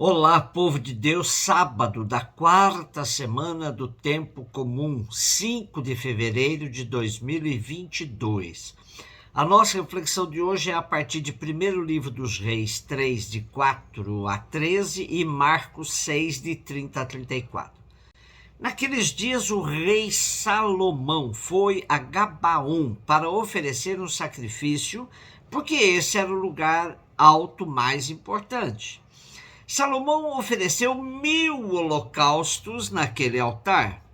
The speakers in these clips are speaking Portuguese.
Olá, povo de Deus, sábado da quarta semana do Tempo Comum, 5 de fevereiro de 2022. A nossa reflexão de hoje é a partir de 1º livro dos Reis 3, de 4 a 13 e Marcos 6, de 30 a 34. Naqueles dias o rei Salomão foi a Gabaon para oferecer um sacrifício, porque esse era o lugar alto mais importante. Salomão ofereceu 1000 holocaustos naquele altar.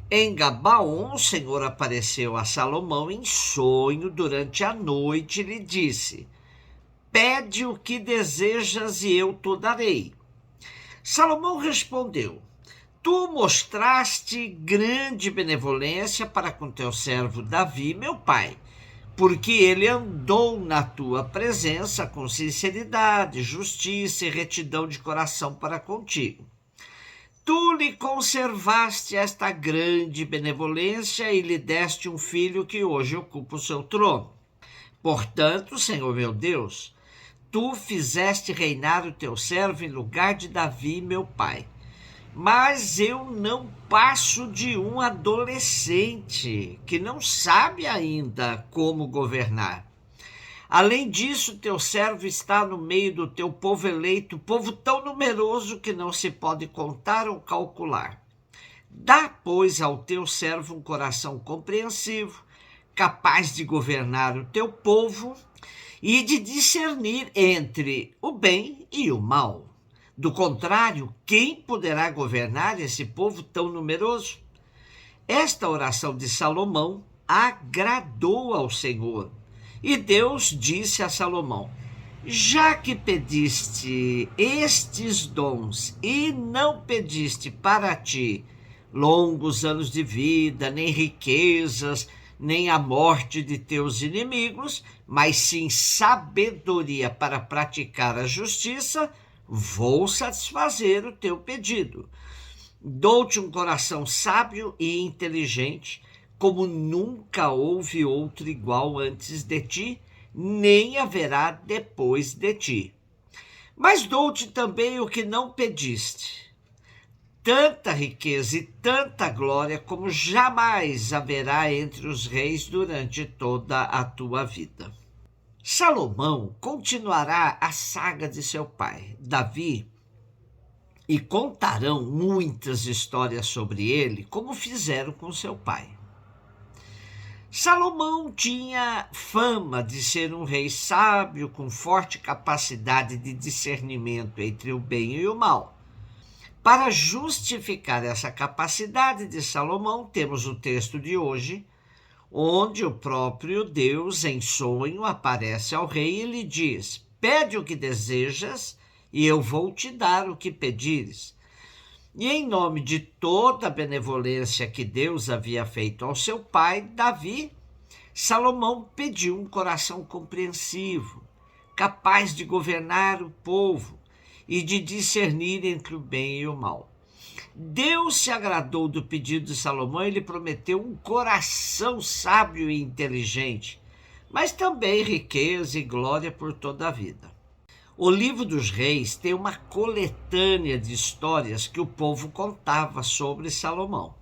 Em Gabaon, o Senhor apareceu a Salomão em sonho durante a noite e lhe disse: pede o que desejas e eu te darei. Salomão respondeu: tu mostraste grande benevolência para com teu servo Davi, meu pai, porque ele andou na tua presença com sinceridade, justiça e retidão de coração para contigo. Tu lhe conservaste esta grande benevolência e lhe deste um filho que hoje ocupa o seu trono. Portanto, Senhor meu Deus, tu fizeste reinar o teu servo em lugar de Davi, meu pai. Mas eu não passo de um adolescente que não sabe ainda como governar. Além disso, teu servo está no meio do teu povo eleito, povo tão numeroso que não se pode contar ou calcular. Dá, pois, ao teu servo um coração compreensivo, capaz de governar o teu povo e de discernir entre o bem e o mal. Do contrário, quem poderá governar esse povo tão numeroso? Esta oração de Salomão agradou ao Senhor. E Deus disse a Salomão: já que pediste estes dons e não pediste para ti longos anos de vida, nem riquezas, nem a morte de teus inimigos, mas sim sabedoria para praticar a justiça, vou satisfazer o teu pedido. Dou-te um coração sábio e inteligente, como nunca houve outro igual antes de ti, nem haverá depois de ti. Mas dou-te também o que não pediste, tanta riqueza e tanta glória como jamais haverá entre os reis durante toda a tua vida. Salomão continuará a saga de seu pai, Davi, e contarão muitas histórias sobre ele, como fizeram com seu pai. Salomão tinha fama de ser um rei sábio, com forte capacidade de discernimento entre o bem e o mal. Para justificar essa capacidade de Salomão, temos o texto de hoje, onde o próprio Deus, em sonho, aparece ao rei e lhe diz: pede o que desejas e eu vou te dar o que pedires. E em nome de toda a benevolência que Deus havia feito ao seu pai, Davi, Salomão pediu um coração compreensivo, capaz de governar o povo e de discernir entre o bem e o mal. Deus se agradou do pedido de Salomão e lhe prometeu um coração sábio e inteligente, mas também riqueza e glória por toda a vida. O livro dos Reis tem uma coletânea de histórias que o povo contava sobre Salomão.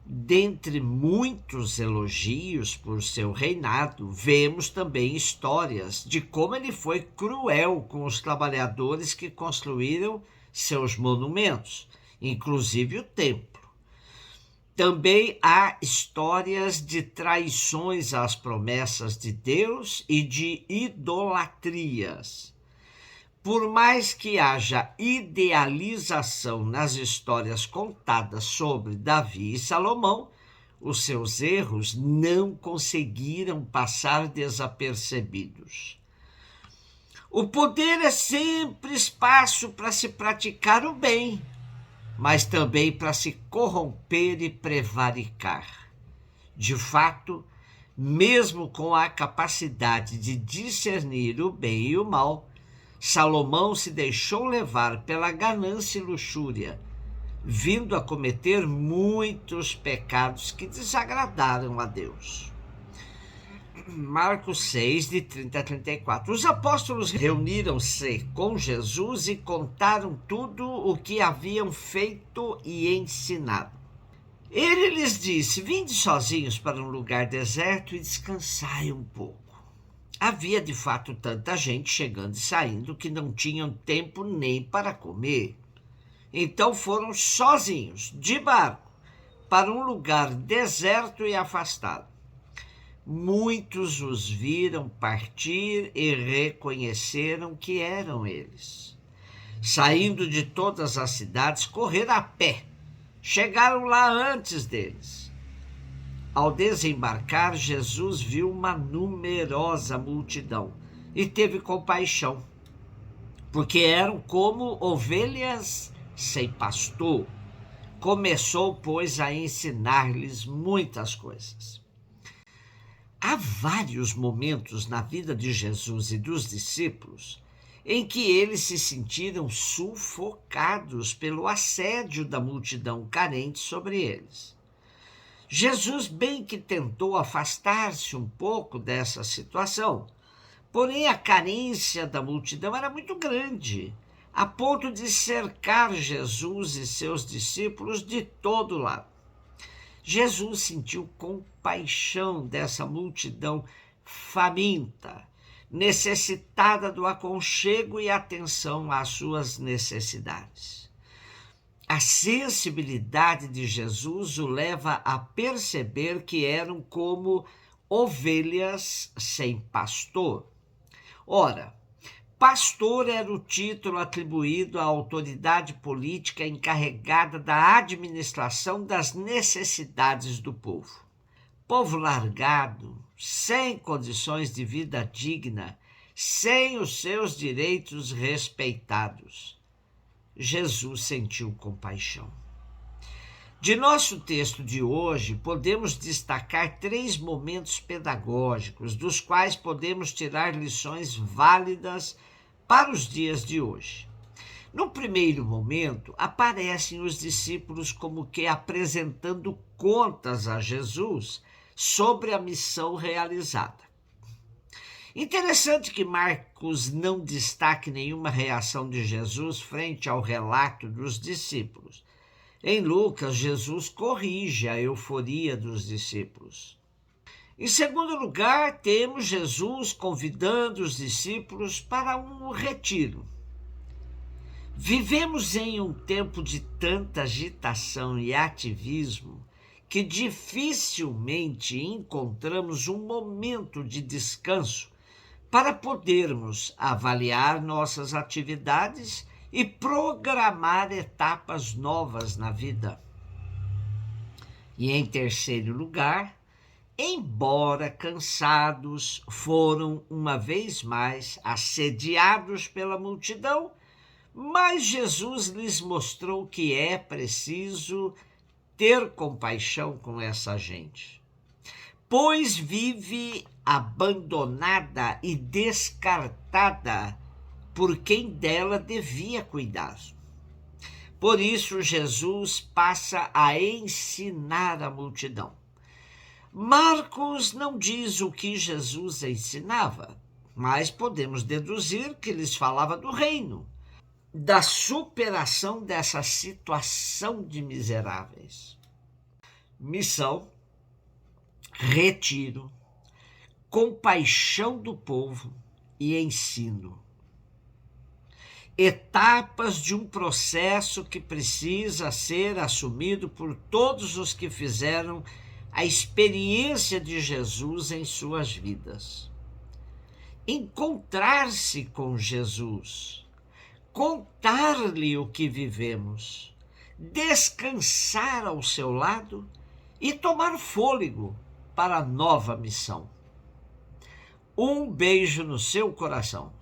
Dentre muitos elogios por seu reinado, vemos também histórias de como ele foi cruel com os trabalhadores que construíram seus monumentos, inclusive o templo. Também há histórias de traições às promessas de Deus e de idolatrias. Por mais que haja idealização nas histórias contadas sobre Davi e Salomão, os seus erros não conseguiram passar desapercebidos. O poder é sempre espaço para se praticar o bem, mas também para se corromper e prevaricar. De fato, mesmo com a capacidade de discernir o bem e o mal, Salomão se deixou levar pela ganância e luxúria, vindo a cometer muitos pecados que desagradaram a Deus. Marcos 6, de 30 a 34. Os apóstolos reuniram-se com Jesus e contaram tudo o que haviam feito e ensinado. Ele lhes disse: vinde sozinhos para um lugar deserto e descansai um pouco. Havia de fato tanta gente chegando e saindo que não tinham tempo nem para comer. Então foram sozinhos, de barco, para um lugar deserto e afastado. Muitos os viram partir e reconheceram que eram eles. Saindo de todas as cidades, correram a pé. Chegaram lá antes deles. Ao desembarcar, Jesus viu uma numerosa multidão e teve compaixão, porque eram como ovelhas sem pastor. Começou, pois, a ensinar-lhes muitas coisas. Há vários momentos na vida de Jesus e dos discípulos em que eles se sentiram sufocados pelo assédio da multidão carente sobre eles. Jesus bem que tentou afastar-se um pouco dessa situação, porém a carência da multidão era muito grande, a ponto de cercar Jesus e seus discípulos de todo lado. Jesus sentiu compaixão dessa multidão faminta, necessitada do aconchego e atenção às suas necessidades. A sensibilidade de Jesus o leva a perceber que eram como ovelhas sem pastor. Ora, pastor era o título atribuído à autoridade política encarregada da administração das necessidades do povo. Povo largado, sem condições de vida digna, sem os seus direitos respeitados. Jesus sentiu compaixão. De nosso texto de hoje, podemos destacar 3 momentos pedagógicos, dos quais podemos tirar lições válidas para os dias de hoje. No primeiro momento, aparecem os discípulos como que apresentando contas a Jesus sobre a missão realizada. Interessante que Marcos não destaque nenhuma reação de Jesus frente ao relato dos discípulos. Em Lucas, Jesus corrige a euforia dos discípulos. Em segundo lugar, temos Jesus convidando os discípulos para um retiro. Vivemos em um tempo de tanta agitação e ativismo que dificilmente encontramos um momento de descanso para podermos avaliar nossas atividades e programar etapas novas na vida. E em terceiro lugar, embora cansados, foram uma vez mais assediados pela multidão, mas Jesus lhes mostrou que é preciso ter compaixão com essa gente, pois vive abandonada e descartada por quem dela devia cuidar. Por isso, Jesus passa a ensinar a multidão. Marcos não diz o que Jesus ensinava, mas podemos deduzir que lhes falava do reino, da superação dessa situação de miseráveis. Missão, retiro, compaixão do povo e ensino. Etapas de um processo que precisa ser assumido por todos os que fizeram a experiência de Jesus em suas vidas. Encontrar-se com Jesus, contar-lhe o que vivemos, descansar ao seu lado e tomar fôlego para a nova missão. Um beijo no seu coração.